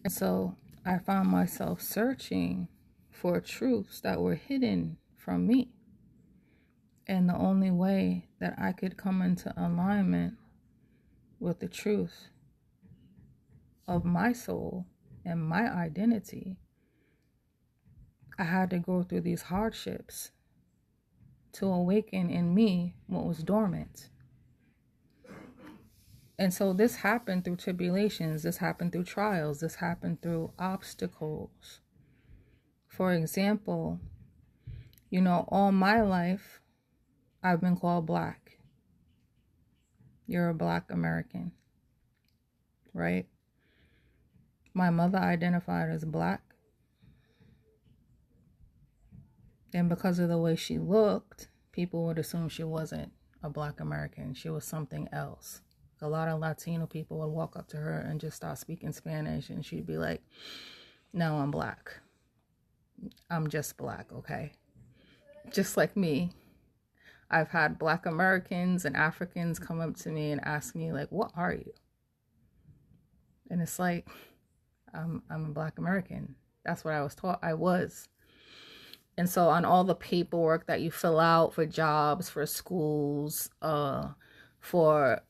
And so I found myself searching for truths that were hidden from me. And the only way that I could come into alignment with the truth of my soul and my identity, I had to go through these hardships to awaken in me what was dormant. And so this happened through tribulations, this happened through trials, this happened through obstacles. For example, all my life, I've been called Black. You're a Black American, right? My mother identified as Black. And because of the way she looked, people would assume she wasn't a Black American. She was something else. A lot of Latino people would walk up to her and just start speaking Spanish, and she'd be like, no, I'm Black. I'm just Black, okay? Just like me, I've had Black Americans and Africans come up to me and ask me, like, what are you? And it's like, I'm a Black American. That's what I was taught I was. And so on all the paperwork that you fill out for jobs, for schools, for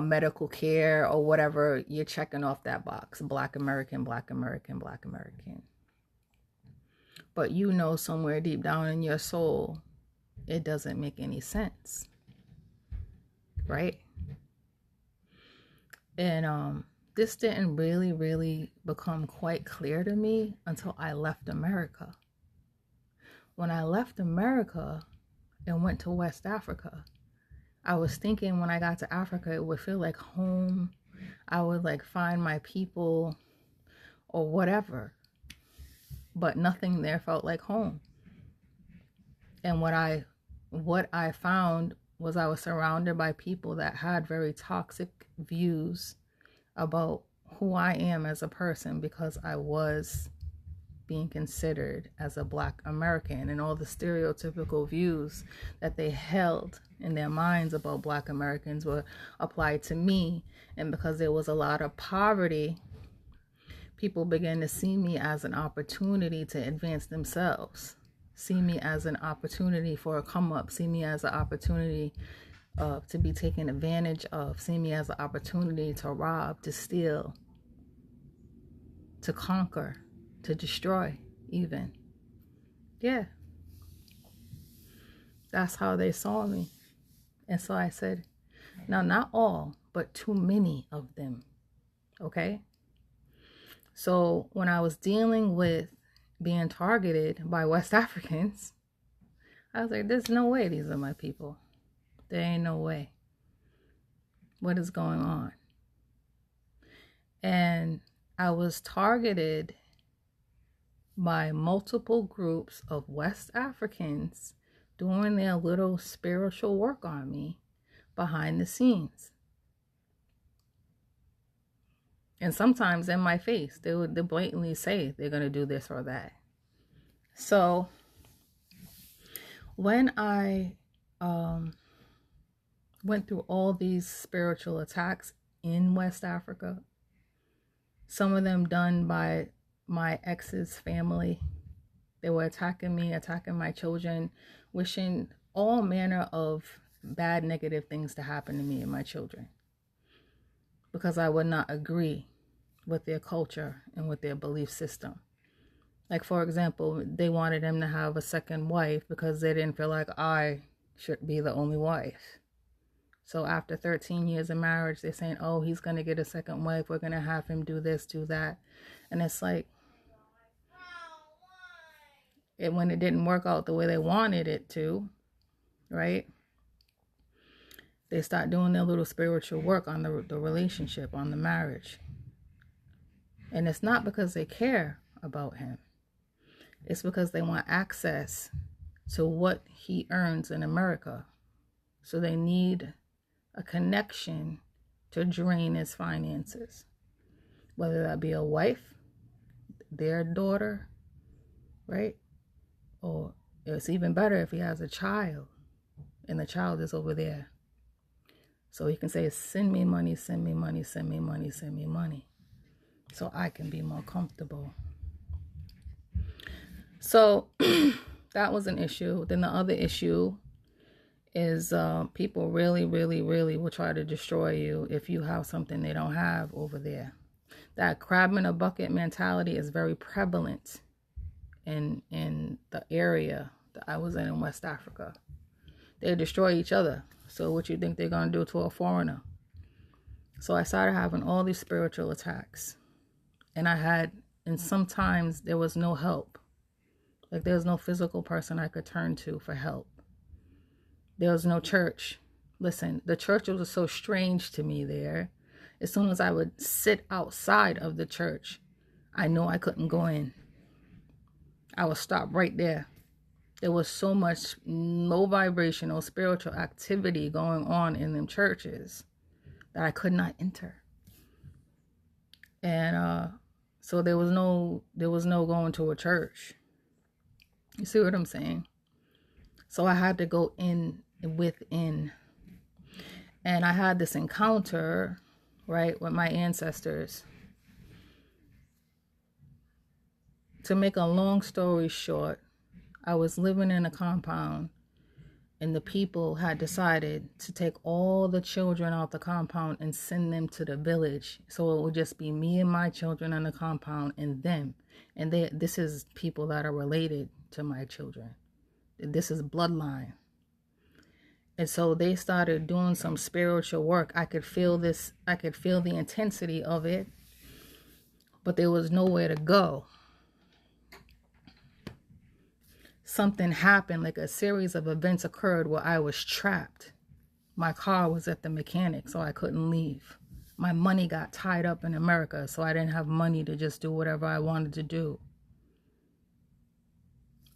medical care or whatever, you're checking off that box. Black American, Black American, Black American. But somewhere deep down in your soul, it doesn't make any sense. Right? And this didn't really become quite clear to me until I left America. When I left America and went to West Africa, I was thinking when I got to Africa, it would feel like home. I would find my people or whatever, but nothing there felt like home. And what I found was I was surrounded by people that had very toxic views about who I am as a person, because I was being considered as a Black American, and all the stereotypical views that they held in their minds about Black Americans were applied to me. And because there was a lot of poverty, people began to see me as an opportunity to advance themselves, see me as an opportunity for a come up, see me as an opportunity to be taken advantage of, see me as an opportunity to rob, to steal, to conquer, to destroy even. Yeah. That's how they saw me. And so I said, now not all, but too many of them. Okay? So when I was dealing with being targeted by West Africans, I was like, there's no way these are my people. There ain't no way. What is going on? And I was targeted by multiple groups of West Africans doing their little spiritual work on me behind the scenes. And sometimes in my face, they would blatantly say they're going to do this or that. So when I went through all these spiritual attacks in West Africa, some of them done by my ex's family, they were attacking me, attacking my children, wishing all manner of bad, negative things to happen to me and my children, because I would not agree with their culture and with their belief system. Like, for example, they wanted him to have a second wife because they didn't feel like I should be the only wife. So after 13 years of marriage, they're saying, oh, he's going to get a second wife. We're going to have him do this, do that. And it's like, when it didn't work out the way they wanted it to, right? They start doing their little spiritual work on the relationship, on the marriage. And it's not because they care about him. It's because they want access to what he earns in America. So they need a connection to drain his finances. Whether that be a wife, their daughter, right? Or it's even better if he has a child and the child is over there. So he can say, send me money, send me money, send me money, send me money. so I can be more comfortable. So that was an issue. Then the other issue is people really, really, really will try to destroy you if you have something they don't have over there. That crab in a bucket mentality is very prevalent in the area that I was in West Africa. They destroy each other. So what you think they're going to do to a foreigner? So I started having all these spiritual attacks. And sometimes there was no help. Like there was no physical person I could turn to for help. There was no church. Listen, the church was so strange to me there. As soon as I would sit outside of the church, I knew I couldn't go in. I would stop right there. There was so much low vibrational spiritual activity going on in them churches that I could not enter. And so there was no going to a church. You see what I'm saying? So I had to go within. And I had this encounter, right, with my ancestors. To make a long story short, I was living in a compound, and the people had decided to take all the children out the compound and send them to the village. So it would just be me and my children in the compound and them. And this is people that are related to my children. This is bloodline. And so they started doing some spiritual work. I could feel this. I could feel the intensity of it, but there was nowhere to go. Something happened, like a series of events occurred where I was trapped. My car was at the mechanic, so I couldn't leave. My money got tied up in America, so I didn't have money to just do whatever I wanted to do.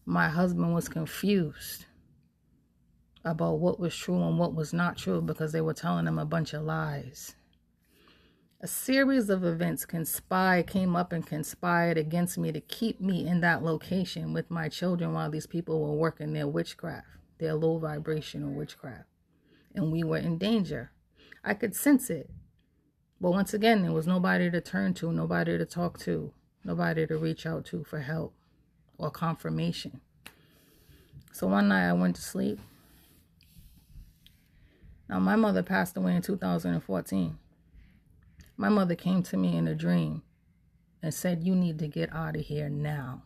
My husband was confused about what was true and what was not true because they were telling him a bunch of lies. A series of events came up and conspired against me to keep me in that location with my children while these people were working their witchcraft, their low vibrational witchcraft. And we were in danger. I could sense it. But once again, there was nobody to turn to, nobody to talk to, nobody to reach out to for help or confirmation. So one night I went to sleep. Now, my mother passed away in 2014. My mother came to me in a dream and said, you need to get out of here now.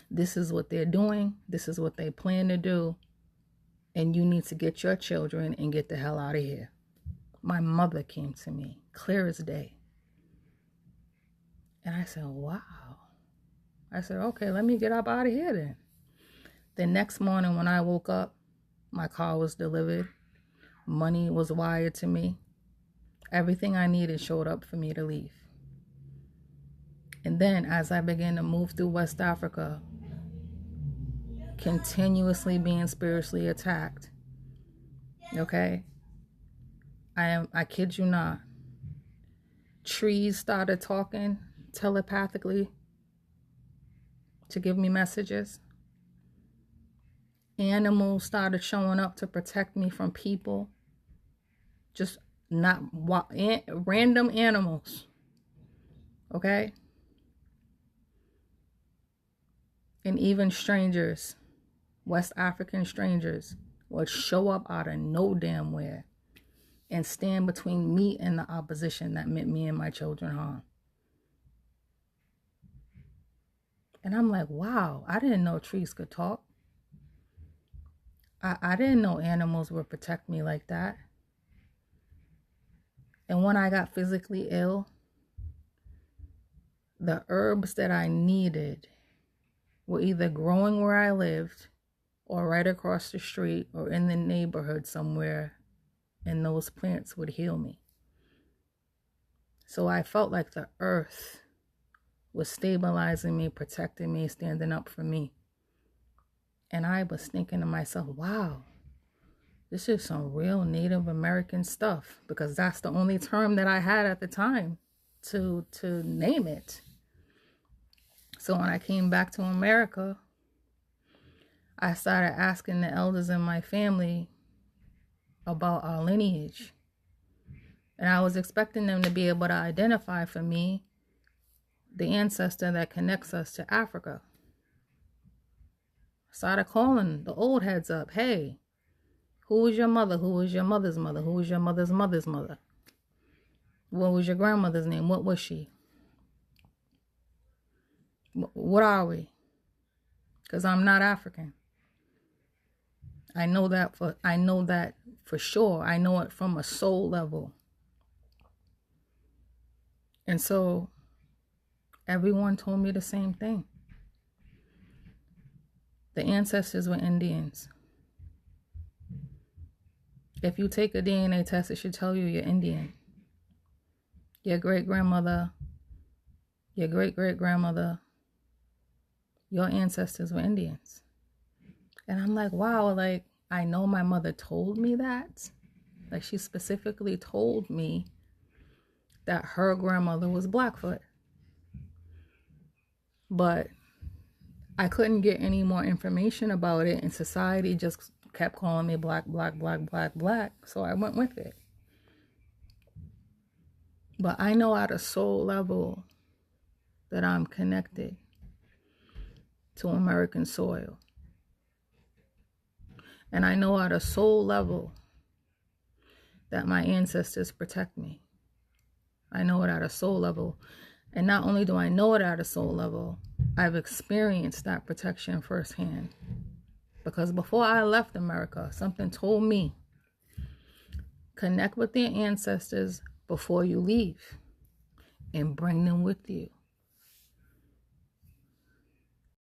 This is what they're doing. This is what they plan to do. And you need to get your children and get the hell out of here. My mother came to me, clear as day. And I said, wow. I said, okay, let me get up out of here then. The next morning when I woke up, my car was delivered. Money was wired to me. Everything I needed showed up for me to leave. And then as I began to move through West Africa, continuously being spiritually attacked, okay? I kid you not. Trees started talking telepathically to give me messages. Animals started showing up to protect me from people. Just not random animals. Okay? And even strangers, West African strangers, would show up out of no damn where and stand between me and the opposition that meant me and my children harm. And I'm like, wow, I didn't know trees could talk. I didn't know animals would protect me like that. And when I got physically ill, the herbs that I needed were either growing where I lived or right across the street or in the neighborhood somewhere, and those plants would heal me. So I felt like the earth was stabilizing me, protecting me, standing up for me. And I was thinking to myself, wow, this is some real Native American stuff, because that's the only term that I had at the time to name it. So when I came back to America, I started asking the elders in my family about our lineage. And I was expecting them to be able to identify for me the ancestor that connects us to Africa. Started calling the old heads up. Hey, who was your mother? Who was your mother's mother? Who was your mother's mother's mother? What was your grandmother's name? What was she? What are we? Because I'm not African. I know that for sure. I know it from a soul level. And so everyone told me the same thing. The ancestors were Indians. If you take a DNA test, it should tell you you're Indian. Your great-grandmother, your great-great-grandmother, your ancestors were Indians. And I'm like, wow, like, I know my mother told me that. Like, she specifically told me that her grandmother was Blackfoot. But I couldn't get any more information about it, and society just kept calling me black, black, black, black, black. So I went with it. But I know at a soul level that I'm connected to American soil. And I know at a soul level that my ancestors protect me. I know it at a soul level. And not only do I know it at a soul level, I've experienced that protection firsthand. Because before I left America, something told me, connect with your ancestors before you leave and bring them with you.